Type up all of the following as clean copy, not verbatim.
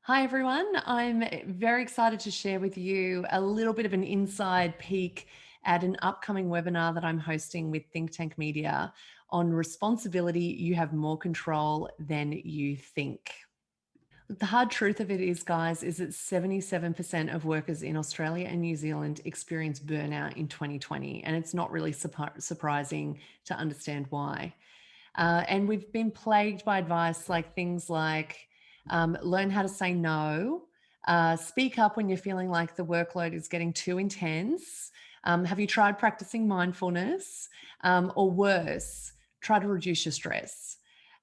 Hi, everyone. I'm very excited to share with you a little bit of an inside peek at an upcoming webinar that I'm hosting with Think Tank Media on responsibility. You have more control than you think. The hard truth of it is, guys, is that 77% of workers in Australia and New Zealand experience burnout in 2020. And it's not really surprising to understand why. And we've been plagued by advice like things like learn how to say no, speak up when you're feeling like the workload is getting too intense. Have you tried practicing mindfulness? Or worse, try to reduce your stress.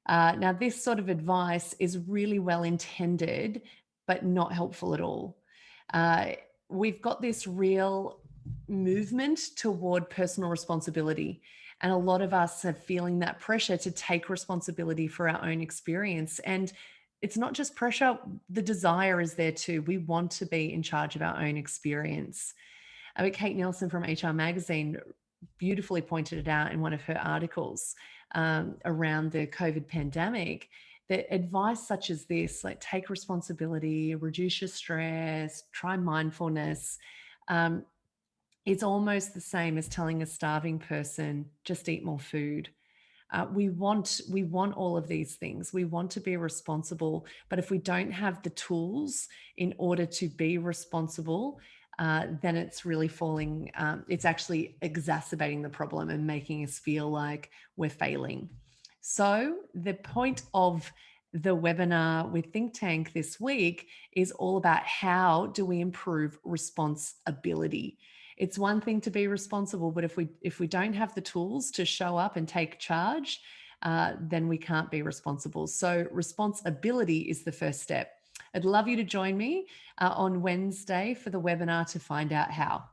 Now, this sort of advice is really well intended, but not helpful at all. Uh, we've got this real movement toward personal responsibility. And a lot of us are feeling that pressure to take responsibility for our own experience. And it's not just pressure, the desire is there too. We want to be in charge of our own experience. Kate Nelson from HR Magazine beautifully pointed it out in one of her articles around the COVID pandemic. That advice such as this, like take responsibility, reduce your stress, try mindfulness, um, it's almost the same as telling a starving person, just eat more food. We want all of these things. We want to be responsible, but if we don't have the tools in order to be responsible, then it's really falling. It's actually exacerbating the problem and making us feel like we're failing. So the point of the webinar with Think Tank this week is all about how do we improve responsibility. It's one thing to be responsible, but if we don't have the tools to show up and take charge, then we can't be responsible. So responsibility is the first step. I'd love you to join me on Wednesday for the webinar to find out how.